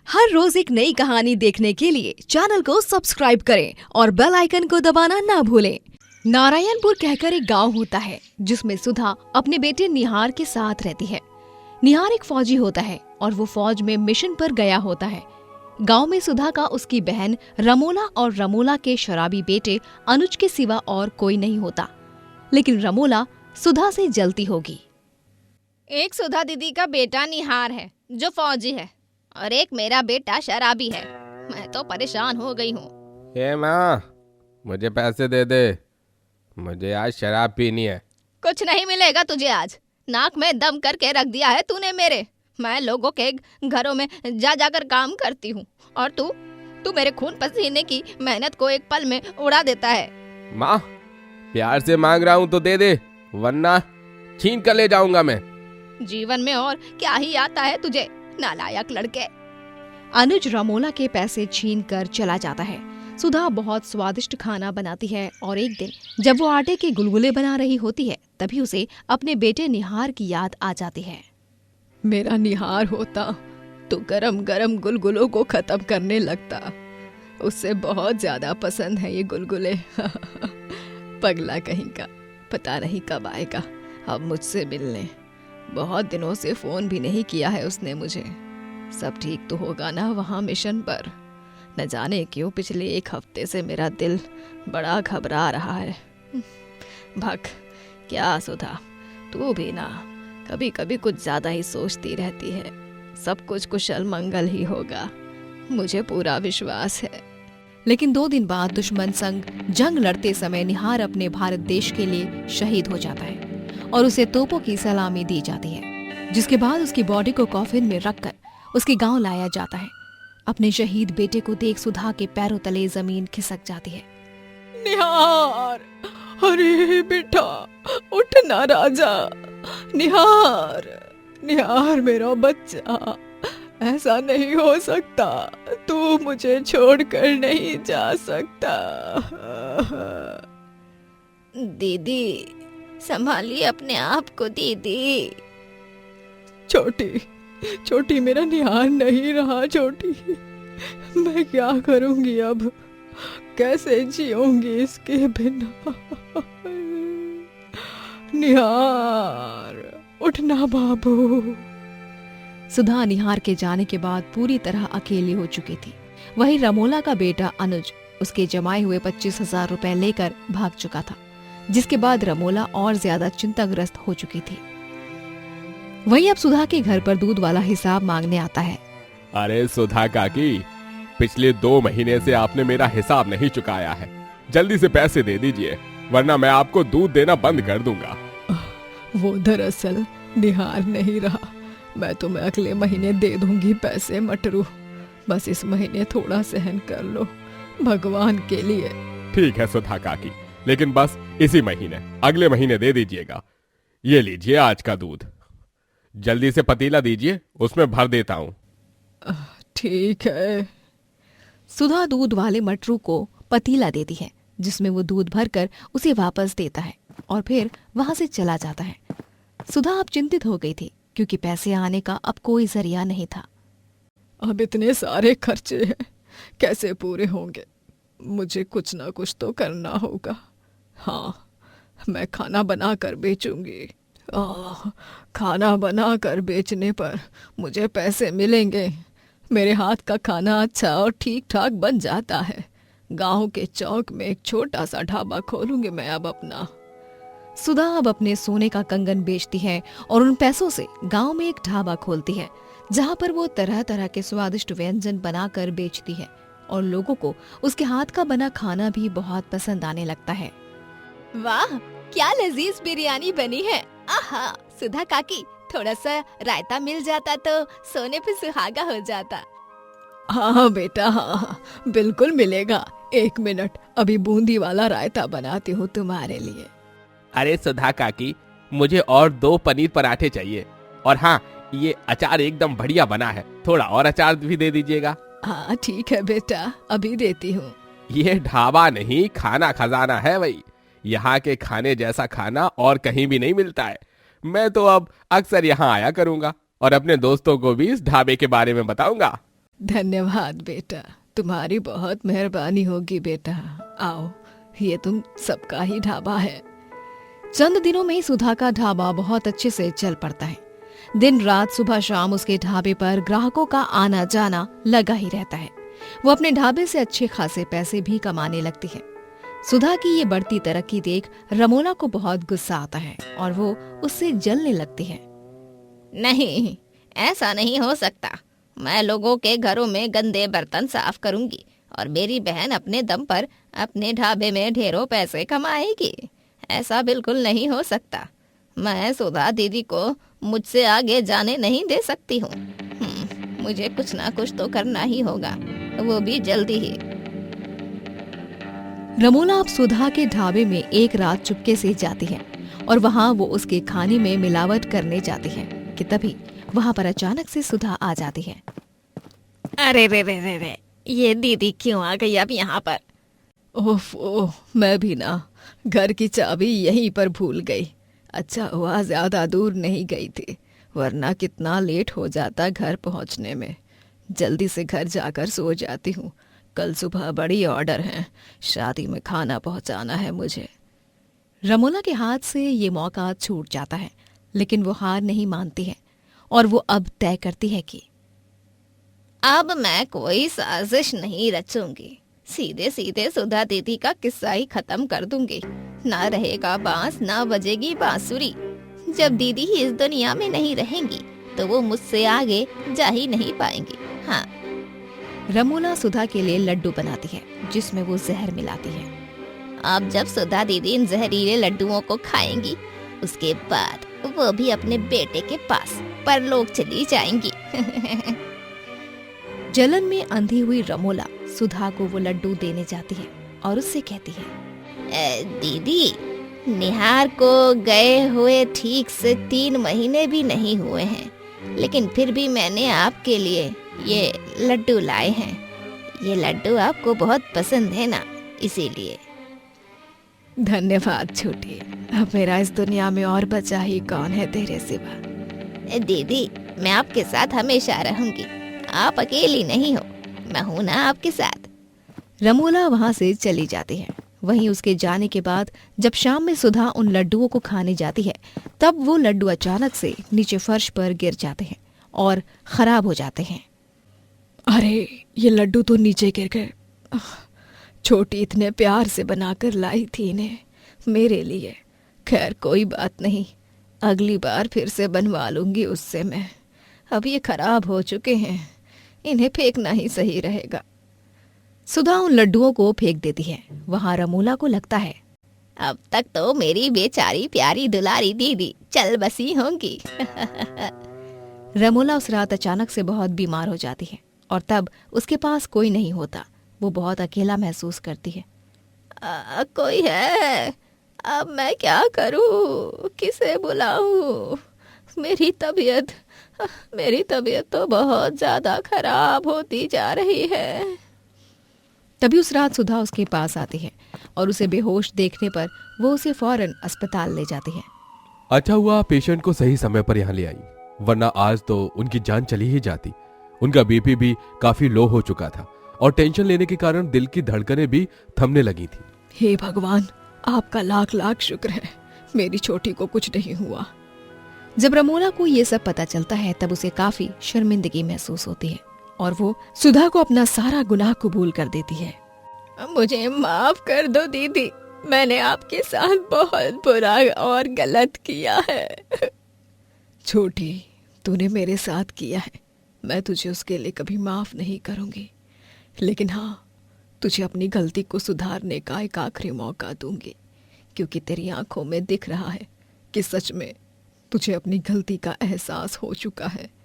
हर रोज एक नई कहानी देखने के लिए चैनल को सब्सक्राइब करें और बेल आइकन को दबाना ना भूलें। नारायणपुर कहकर एक गांव होता है जिसमें सुधा अपने बेटे निहार के साथ रहती है। निहार एक फौजी होता है और वो फौज में मिशन पर गया होता है। गांव में सुधा का उसकी बहन रमोला और रमोला के शराबी बेटे अनुज के सिवा और कोई नहीं होता, लेकिन रमोला सुधा से जलती होगी। एक सुधा दीदी का बेटा निहार है जो फौजी है और एक मेरा बेटा शराबी है। मैं तो परेशान हो गई हूँ। हे माँ, मुझे पैसे दे दे, मुझे आज शराब पीनी है। कुछ नहीं मिलेगा तुझे आज। नाक में दम करके रख दिया है तूने मेरे। मैं लोगों के घरों में जा जाकर काम करती हूँ और तू मेरे खून पसीने की मेहनत को एक पल में उड़ा देता है। माँ, प्यार से मांग रहा हूँ तो दे दे, वरना छीन कर ले जाऊंगा मैं। जीवन में और क्या ही आता है तुझे, नालायक लड़के। अनुज रमोला के पैसे छीन कर चला जाता है। सुधा बहुत स्वादिष्ट खाना बनाती है और एक दिन जब वो आटे के गुलगुले बना रही होती है तभी उसे अपने बेटे निहार की याद आ जाती है। मेरा निहार होता तो गरम गरम गुलगुलों को खत्म करने लगता। उससे बहुत ज्यादा पसंद है ये गुलगुले। पगला कहीं का, पता नहीं कब आएगा अब मुझसे मिलने। बहुत दिनों से फोन भी नहीं किया है उसने मुझे। सब ठीक तो होगा ना वहाँ मिशन पर? न जाने क्यों पिछले एक हफ्ते से मेरा दिल बड़ा घबरा रहा है। भक, क्या सुधा, तू भी ना कभी कभी कुछ ज्यादा ही सोचती रहती है। सब कुछ कुशल मंगल ही होगा, मुझे पूरा विश्वास है। लेकिन 2 दिन बाद दुश्मन संग जंग लड़ते समय निहार अपने भारत देश के लिए शहीद हो जाता है और उसे तोपों की सलामी दी जाती है, जिसके बाद उसकी बॉडी को कॉफिन में रखकर उसके गांव लाया जाता है। अपने शहीद बेटे को देख सुधा के पैरों तले जमीन खिसक जाती है। निहार, अरे बेटा उठना राजा। निहार, निहार मेरा बच्चा, ऐसा नहीं हो सकता। तू मुझे छोड़कर नहीं जा सकता। दीदी, संभालिए अपने आप को दीदी। छोटी मेरा निहार नहीं रहा। छोटी, मैं क्या करूंगी अब? कैसे जीऊंगी इसके बिना? निहार, उठना बाबू। सुधा निहार के जाने के बाद पूरी तरह अकेली हो चुकी थी। वहीं रमोला का बेटा अनुज उसके जमाए हुए 25,000 रुपए लेकर भाग चुका था, जिसके बाद रमोला और ज्यादा चिंताग्रस्त हो चुकी थी। वहीं अब सुधा के घर पर दूध वाला हिसाब मांगने आता है। अरे सुधा काकी, पिछले 2 महीने से आपने मेरा हिसाब नहीं चुकाया है। जल्दी से पैसे दे दीजिए, वरना मैं आपको दूध देना बंद कर दूंगा। वो दरअसल निहार नहीं रहा। मैं तुम्हें अगले महीने दे दूंगी पैसे मटरू। बस इस महीने थोड़ा सहन कर लो, भगवान के लिए। ठीक है सुधा काकी, लेकिन बस इसी महीने, अगले महीने दे दीजिएगा। ये लीजिए आज का दूध। जल्दी से पतीला दीजिए, उसमें भर देता हूँ। ठीक है। सुधा दूध वाले मटरू को पतीला देती है, जिसमें वो दूध भरकर उसे वापस देता है और फिर वहां से चला जाता है। सुधा अब चिंतित हो गई थी क्योंकि पैसे आने का अब कोई जरिया नहीं था। अब इतने सारे खर्चे हैं, कैसे पूरे होंगे? मुझे कुछ ना कुछ तो करना होगा। हाँ, मैं खाना बना कर बेचूंगी। खाना बना कर बेचने पर मुझे पैसे मिलेंगे। मेरे हाथ का खाना अच्छा और ठीक ठाक बन जाता है। गांव के चौक में एक छोटा सा ढाबा खोलूंगी मैं अब अपना। सुधा अब अपने सोने का कंगन बेचती है और उन पैसों से गांव में एक ढाबा खोलती है, जहां पर वो तरह तरह के स्वादिष्ट व्यंजन बनाकर बेचती है और लोगों को उसके हाथ का बना खाना भी बहुत पसंद आने लगता है। वाह, क्या लजीज बिरयानी बनी है। आहा, सुधा काकी, थोड़ा सा रायता मिल जाता तो सोने पे सुहागा हो जाता। हाँ बेटा, हाँ बिल्कुल मिलेगा। 1 मिनट, अभी बूंदी वाला रायता बनाती हूँ तुम्हारे लिए। अरे सुधा काकी, मुझे और 2 पनीर पराठे चाहिए। और हाँ, ये अचार एकदम बढ़िया बना है, थोड़ा और अचार भी दे दीजिएगा। हाँ ठीक है बेटा, अभी देती हूँ। ये ढाबा नहीं, खाना खजाना है भाई। यहाँ के खाने जैसा खाना और कहीं भी नहीं मिलता है। मैं तो अब अक्सर यहाँ आया करूंगा और अपने दोस्तों को भी इस ढाबे के बारे में बताऊंगा। धन्यवाद बेटा, तुम्हारी बहुत मेहरबानी होगी बेटा। आओ, ये तुम सबका ही ढाबा है। चंद दिनों में सुधा का ढाबा बहुत अच्छे से चल पड़ता है। दिन रात सुबह शाम उसके ढाबे पर ग्राहकों का आना जाना लगा ही रहता है। वो अपने ढाबे से अच्छे खासे पैसे भी कमाने लगती है। सुधा की ये बढ़ती तरक्की देख रमोला को बहुत गुस्सा आता है और वो उससे जलने लगती है। नहीं, ऐसा नहीं हो सकता। मैं लोगों के घरों में गंदे बर्तन साफ करूंगी और मेरी बहन अपने दम पर अपने ढाबे में ढेरों पैसे कमाएगी। ऐसा बिल्कुल नहीं हो सकता। मैं सुधा दीदी को मुझसे आगे जाने नहीं दे सकती हूँ। मुझे कुछ ना कुछ तो करना ही होगा, वो भी जल्दी ही। रमोला अब सुधा के ढाबे में एक रात चुपके से जाती है और वहाँ वो उसके खाने में मिलावट करने जाती है कि तभी वहाँ पर अचानक से सुधा आ जाती है। अरे रे रे रे रे, ये दीदी क्यों आ गई अब यहाँ पर? ओह, मैं भी ना घर की चाबी यहीं पर भूल गई। अच्छा हुआ ज्यादा दूर नहीं गई थी, वरना कितना लेट हो जाता घर पहुंचने में। जल्दी से घर जाकर सो जाती हूँ। कल सुबह बड़ी ऑर्डर है, शादी में खाना पहुंचाना है मुझे। रमोला के हाथ से ये मौका छूट जाता है, लेकिन वो हार नहीं मानती है और वो अब तय करती है कि अब मैं कोई साजिश नहीं रचूंगी। सीधे सीधे सुधा दीदी का किस्सा ही खत्म कर दूंगी। ना रहेगा बांस, ना बजेगी बांसुरी। जब दीदी ही इस दुनिया में नहीं रहेंगी तो वो मुझसे आगे जा ही नहीं पाएंगी। हाँ। रमोला सुधा के लिए लड्डू बनाती है जिसमें वो जहर मिलाती है। अब जब सुधा दीदी इन जहरीले लड्डुओं को खाएंगी, उसके बाद वो भी अपने बेटे के पास परलोक चली जाएंगी। जलन में अंधी हुई रमोला सुधा को वो लड्डू देने जाती है और उससे कहती है, दीदी, निहार को गए हुए ठीक से 3 महीने भी नहीं हुए हैं, लेकिन फिर भी मैंने आपके लिए ये लड्डू लाए हैं। ये लड्डू आपको बहुत पसंद है ना, इसीलिए। धन्यवाद छोटी। अब मेरा इस दुनिया में और बचा ही कौन है तेरे सिवा। दीदी, मैं आपके साथ हमेशा रहूंगी। आप अकेली नहीं हो, मैं हूं ना आपके साथ। रमोला वहाँ से चली जाती है। वहीं उसके जाने के बाद जब शाम में सुधा उन लड्डुओं को खाने जाती है, तब वो लड्डू अचानक से नीचे फर्श पर गिर जाते हैं और खराब हो जाते हैं। अरे, ये लड्डू तो नीचे गिर गए। छोटी इतने प्यार से बनाकर लाई थी इन्हें मेरे लिए। खैर कोई बात नहीं, अगली बार फिर से बनवा लूंगी उससे मैं। अब ये खराब हो चुके हैं, इन्हें फेंकना ही सही रहेगा। सुधा उन लड्डुओं को फेंक देती है। वहाँ रमोला को लगता है, अब तक तो मेरी बेचारी प्यारी दुलारी दीदी चल बसी होंगी। रमोला उस रात अचानक से बहुत बीमार हो जाती है और तब उसके पास कोई नहीं होता। वो बहुत अकेला महसूस करती है। कोई है? अब मैं क्या करूं? किसे बुलाऊं? मेरी तबीयत तो बहुत ज्यादा खराब होती जा रही है। तभी उस रात सुधा उसके पास आती है और उसे बेहोश देखने पर वो उसे फौरन अस्पताल ले जाती है। अच्छा हुआ पेशेंट को सही समय पर यहाँ ले आई, वरना आज तो उनकी जान चली ही जाती। उनका बीपी भी काफी लो हो चुका था और टेंशन लेने के कारण दिल की धड़कनें भी थमने लगी थी। हे भगवान, आपका लाख लाख शुक्र है, मेरी छोटी को कुछ नहीं हुआ। जब रमोला को ये सब पता चलता है तब उसे काफी शर्मिंदगी महसूस होती है और वो सुधा को अपना सारा गुनाह कबूल कर देती है। मुझे माफ कर दो दीदी, मैंने आपके साथ बहुत बुरा और गलत किया है। छोटी, तूने मेरे साथ किया है, मैं तुझे उसके लिए कभी माफ नहीं करूंगी। लेकिन हाँ, तुझे अपनी गलती को सुधारने का एक आखिरी मौका दूंगी, क्योंकि तेरी आंखों में दिख रहा है कि सच में तुझे अपनी गलती का एहसास हो चुका है।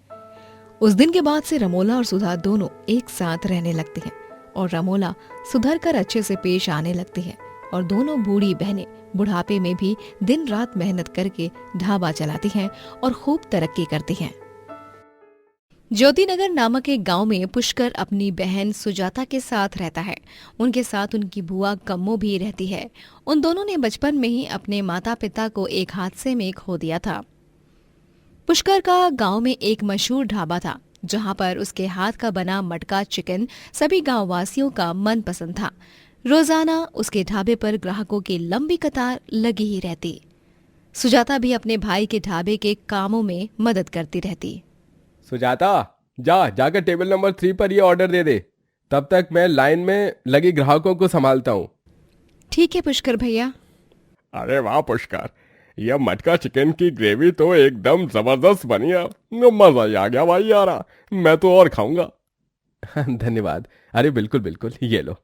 उस दिन के बाद से रमोला और सुधा दोनों एक साथ रहने लगती हैं और रमोला सुधर कर अच्छे से पेश आने लगती है और दोनों बूढ़ी बहनें बुढ़ापे में भी दिन रात मेहनत करके ढाबा चलाती हैं और खूब तरक्की करती हैं। ज्योतिनगर नामक एक गांव में पुष्कर अपनी बहन सुजाता के साथ रहता है। उनके साथ उनकी बुआ कम्मो भी रहती है। उन दोनों ने बचपन में ही अपने माता पिता को एक हादसे में खो दिया था। पुष्कर का गांव में एक मशहूर ढाबा था जहां पर उसके हाथ का बना मटका चिकन सभी गांव वासियों का मनपसंद था। रोजाना उसके ढाबे पर ग्राहकों की लंबी कतार लगी ही रहती। सुजाता भी अपने भाई के ढाबे के कामों में मदद करती रहती। सुजाता, जाकर टेबल नंबर 3 पर ये ऑर्डर दे दे। तब तक मैं लाइन में लगे ग्राहकों को संभालता हूँ। ठीक है पुष्कर भैया। अरे वाह पुष्कर, यह मटका चिकन की ग्रेवी तो एकदम जबरदस्त बनी है। मजा ही आ गया भाई यार, मैं तो और खाऊंगा। धन्यवाद। अरे बिल्कुल बिल्कुल, ये लो।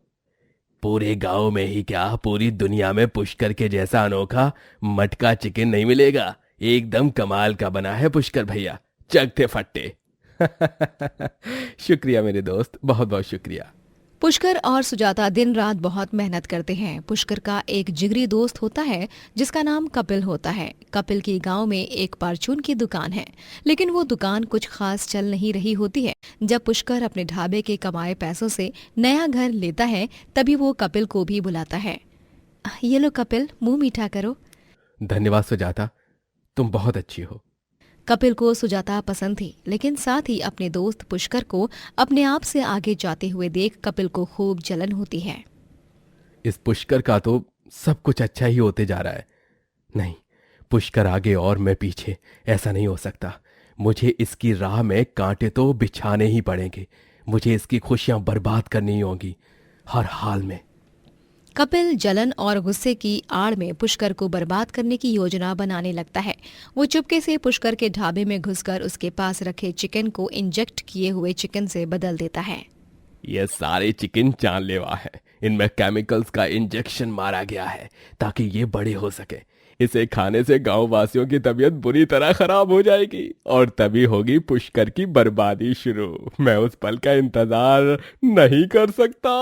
पूरे गांव में ही क्या, पूरी दुनिया में पुष्कर के जैसा अनोखा मटका चिकन नहीं मिलेगा। एकदम कमाल का बना है पुष्कर भैया, चखते फट्टे। शुक्रिया मेरे दोस्त, बहुत बहुत शुक्रिया। पुष्कर और सुजाता दिन रात बहुत मेहनत करते हैं। पुष्कर का एक जिगरी दोस्त होता है जिसका नाम कपिल होता है। कपिल की गांव में एक परचून की दुकान है, लेकिन वो दुकान कुछ खास चल नहीं रही होती है। जब पुष्कर अपने ढाबे के कमाए पैसों से नया घर लेता है, तभी वो कपिल को भी बुलाता है। ये लो कपिल, मुंह मीठा करो। धन्यवाद सुजाता, तुम बहुत अच्छी हो। कपिल को सुजाता पसंद थी, लेकिन साथ ही अपने दोस्त पुष्कर को अपने आप से आगे जाते हुए देख कपिल को खूब जलन होती है। इस पुष्कर का तो सब कुछ अच्छा ही होते जा रहा है। नहीं, पुष्कर आगे और मैं पीछे, ऐसा नहीं हो सकता। मुझे इसकी राह में कांटे तो बिछाने ही पड़ेंगे। मुझे इसकी खुशियां बर्बाद करनी होंगी हर हाल में। कपिल जलन और गुस्से की आड़ में पुष्कर को बर्बाद करने की योजना बनाने लगता है। वो चुपके से पुष्कर के ढाबे में घुसकर उसके पास रखे चिकन को इंजेक्ट किए हुए चिकन से बदल देता है। ये सारे चिकन जानलेवा है। इनमें केमिकल्स का इंजेक्शन मारा गया है ताकि ये बड़े हो सके। इसे खाने से गांव वासियों की तबीयत बुरी तरह खराब हो जाएगी और तभी होगी पुष्कर की बर्बादी शुरू। मैं उस पल का इंतजार नहीं कर सकता।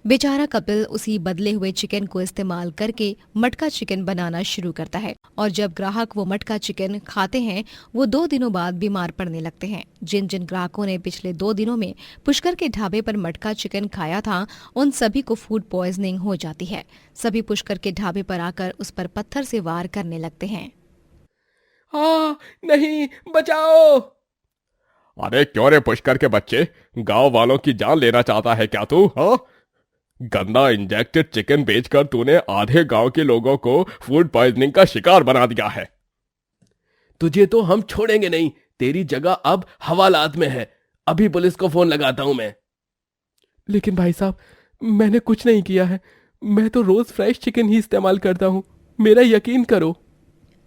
बेचारा कपिल उसी बदले हुए चिकन को इस्तेमाल करके मटका चिकन बनाना शुरू करता है, और जब ग्राहक वो मटका चिकन खाते हैं वो 2 दिनों बाद बीमार पड़ने लगते हैं। जिन जिन ग्राहकों ने पिछले 2 दिनों में पुष्कर के ढाबे पर मटका चिकन खाया था, उन सभी को फूड पॉइजनिंग हो जाती है। सभी पुष्कर के ढाबे पर आकर उस पर पत्थर से वार करने लगते हैं। नहीं, बचाओ। अरे क्यों रे पुष्कर के बच्चे, गांव वालों की जान लेना चाहता है क्या तू? हाँ, गंदा इंजेक्टेड चिकन बेचकर तूने आधे गांव के लोगों को फूड पॉइजनिंग का शिकार बना दिया है। तुझे तो हम छोड़ेंगे नहीं। तेरी जगह अब हवालात में है। अभी पुलिस को फोन लगाता हूं मैं। लेकिन भाई साहब, मैंने कुछ नहीं किया है। मैं तो रोज फ्रेश चिकन ही इस्तेमाल करता हूं, मेरा यकीन करो।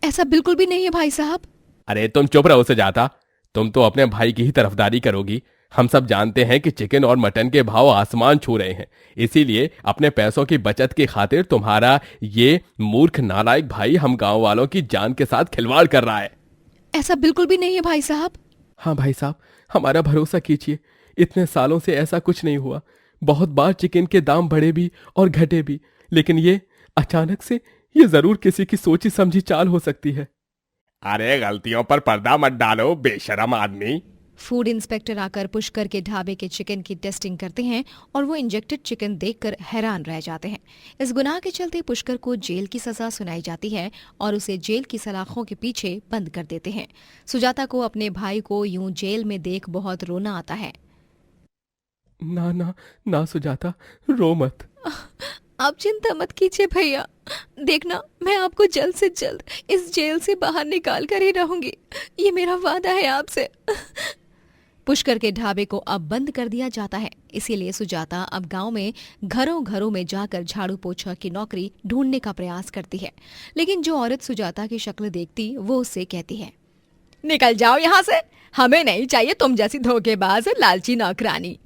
ऐसा बिल्कुल भी नहीं है भाई साहब। अरे तुम चुप रहो सुजाता, तुम तो अपने भाई की ही तरफदारी करोगी। हम सब जानते हैं कि चिकन और मटन के भाव आसमान छू रहे हैं, इसीलिए अपने पैसों की बचत की खातिर तुम्हारा ये मूर्ख नालायक भाई हम गांव वालों की जान के साथ खिलवाड़ कर रहा है। ऐसा बिल्कुल भी नहीं है भाई साहब। हाँ भाई साहब, हमारा भरोसा कीजिए। इतने सालों से ऐसा कुछ नहीं हुआ। बहुत बार चिकन के दाम बढ़े भी और घटे भी, लेकिन ये अचानक से, ये जरूर किसी की सोची समझी चाल हो सकती है। अरे गलतियों पर पर्दा मत डालो बेशरम आदमी। फूड इंस्पेक्टर आकर पुष्कर के ढाबे के चिकन की टेस्टिंग करते हैं और वो इंजेक्टेड चिकन देखकर हैरान रह जाते हैं। इस गुनाह के चलते पुष्कर को जेल की सजा सुनाई जाती है और उसे जेल की सलाखों के पीछे बंद कर देते हैं। सुजाता को अपने भाई को यूं जेल में देख बहुत रोना आता है। ना ना ना सुजाता, रो मत। आप चिंता मत कीजिए भैया, देखना मैं आपको जल्द से जल्द इस जेल से बाहर निकाल कर ही रहूंगी, ये मेरा वादा है आपसे। पुष्कर के ढाबे को अब बंद कर दिया जाता है, इसीलिए सुजाता अब गांव में घरों घरों में जाकर झाड़ू पोछा की नौकरी ढूंढने का प्रयास करती है। लेकिन जो औरत सुजाता की शक्ल देखती वो उससे कहती है, निकल जाओ यहाँ से, हमें नहीं चाहिए तुम जैसी धोखेबाज और लालची नौकरानी।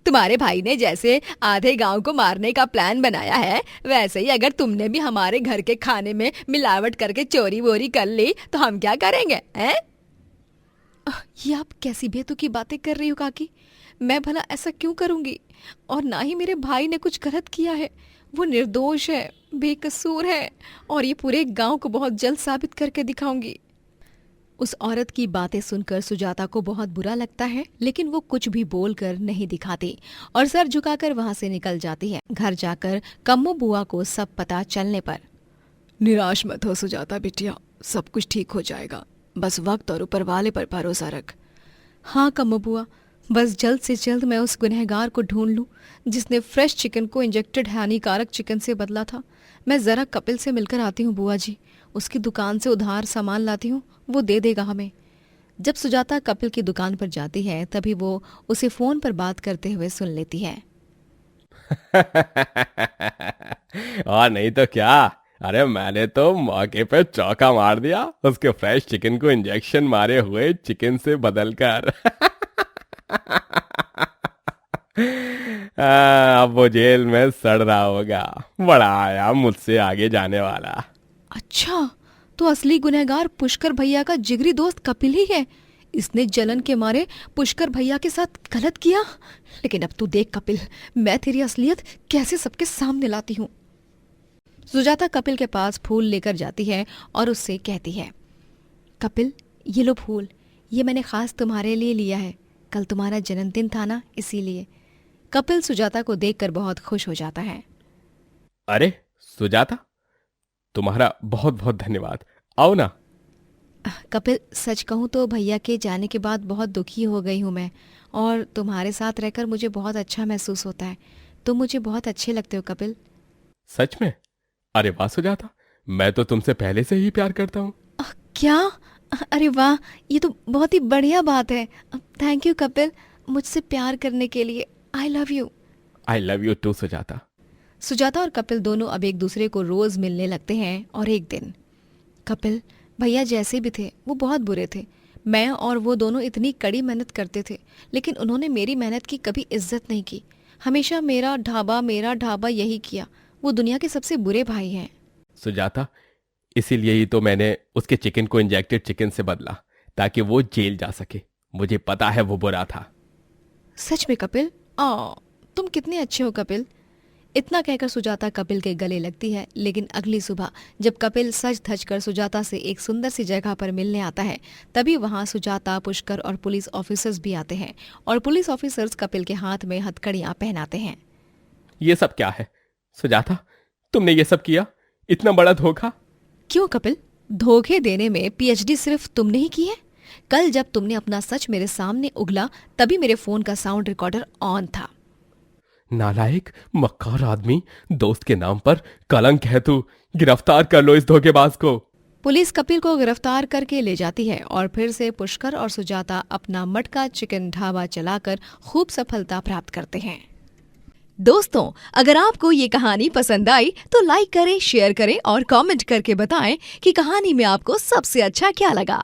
तुम्हारे भाई ने जैसे आधे गांव को मारने का प्लान बनाया है, वैसे ही अगर तुमने भी हमारे घर के खाने में मिलावट करके चोरी वोरी कर ली तो हम क्या करेंगे? हैं? ये आप कैसी बेतुकी बातें कर रही हो काकी? मैं भला ऐसा क्यों करूंगी? और ना ही मेरे भाई ने कुछ गलत किया है। वो निर्दोष है, बेकसूर है, और ये पूरे गांव को बहुत जल्द साबित करके दिखाऊंगी। उस औरत की बातें सुनकर सुजाता को बहुत बुरा लगता है, लेकिन वो कुछ भी बोलकर नहीं दिखाती और सर झुकाकर वहां से निकल जाती है। घर जाकर कम्मो बुआ को सब पता चलने पर, निराश मत हो सुजाता बिटिया, सब कुछ ठीक हो जाएगा। बस वक्त और ऊपर वाले पर भरोसा रख। हाँ कम्मो बुआ, बस जल्द से जल्द मैं उस गुनहगार को ढूंढ लूं जिसने फ्रेश चिकन को इंजेक्टेड हानिकारक चिकन से बदला था। मैं जरा कपिल से मिलकर आती हूँ बुआ जी, उसकी दुकान से उधार सामान लाती हूँ, वो दे देगा हमें। जब सुजाता कपिल की दुकान पर जाती है तभी वो उसे फोन पर बात करते हुए सुन लेती है। और नहीं तो क्या, अरे मैंने तो मौके पे चौका मार दिया, उसके फ्रेश चिकन को इंजेक्शन मारे हुए चिकन से बदलकर। अब वो जेल में सड़ रहा होगा, बड़ा आया मुझसे आगे जाने वाला। अच्छा, तो असली गुनहगार पुष्कर भैया का जिगरी दोस्त कपिल ही है। इसने जलन के मारे पुष्कर भैया के साथ गलत किया। लेकिन अब तू देख कपिल, मैं तेरी असलियत कैसे सबके सामने लाती हूँ। सुजाता कपिल के पास फूल लेकर जाती है और उससे कहती है, कपिल ये लो फूल, ये मैंने खास तुम्हारे लिए लिया है, कल तुम्हारा जन्मदिन था ना इसीलिए। कपिल सुजाता को देखकर बहुत खुश हो जाता है। अरे सुजाता, तुम्हारा बहुत बहुत धन्यवाद, आओ ना। कपिल सच कहूँ तो भैया के जाने के बाद बहुत दुखी हो गई हूँ मैं, और तुम्हारे साथ रहकर मुझे बहुत अच्छा महसूस होता है। तुम मुझे बहुत अच्छे लगते हो कपिल। सच में? अरे वाह सुजाता, मैं तो तुमसे पहले से ही प्यार करता हूँ। क्या? अरे वाह, ये तो बहुत ही बढ़िया बात है। थैंक यू कपिल, मुझसे प्यार करने के लिए। I love you. I love you too Sujata. Sujata और कपिल दोनों अब एक दूसरे को रोज मिलने लगते हैं। और एक दिन कपिल भैया जैसे भी थे वो बहुत बुरे थे। मैं और वो दोनों इतनी कड़ी मेहनत करते थे, लेकिन उन्होंने मेरी मेहनत की कभी इज्जत नहीं की। हमेशा मेरा ढाबा यही किया। वो दुनिया के सबसे बुरे भाई हैं। सुजाता, इसीलिए ही तो मैंने उसके चिकन को इंजेक्टेड चिकन से बदला, ताकि वो जेल जा सके। मुझे पता है वो बुरा था। सच में कपिल? तुम कितने अच्छे हो कपिल। इतना कहकर सुजाता कपिल के गले लगती है। लेकिन अगली सुबह जब कपिल सज धज कर सुजाता से एक सुंदर सी जगह पर मिलने आता है, तभी वहां सुजाता, पुष्कर और पुलिस ऑफिसर्स भी आते हैं। और पुलिस ऑफिसर्स कपिल के हाथ में हथकड़ियां पहनाते हैं। ये सब क्या है सुजाता? तुमने ये सब किया? इतना बड़ा धोखा? क्यों कपिल? धोखे देने में पीएचडी सिर्फ तुमने ही की है। कल जब तुमने अपना सच मेरे सामने उगला तभी मेरे फोन का साउंड रिकॉर्डर ऑन था। नालायक, मक्कार आदमी, दोस्त के नाम पर कलंक है तू। गिरफ्तार कर लो इस धोखेबाज को। पुलिस कपिल को गिरफ्तार करके ले जाती है और फिर से पुष्कर और सुजाता अपना मटका चिकन ढाबा चलाकर खूब सफलता प्राप्त करते हैं। दोस्तों, अगर आपको ये कहानी पसंद आई तो लाइक करें, शेयर करें और कमेंट करके बताएं कि कहानी में आपको सबसे अच्छा क्या लगा।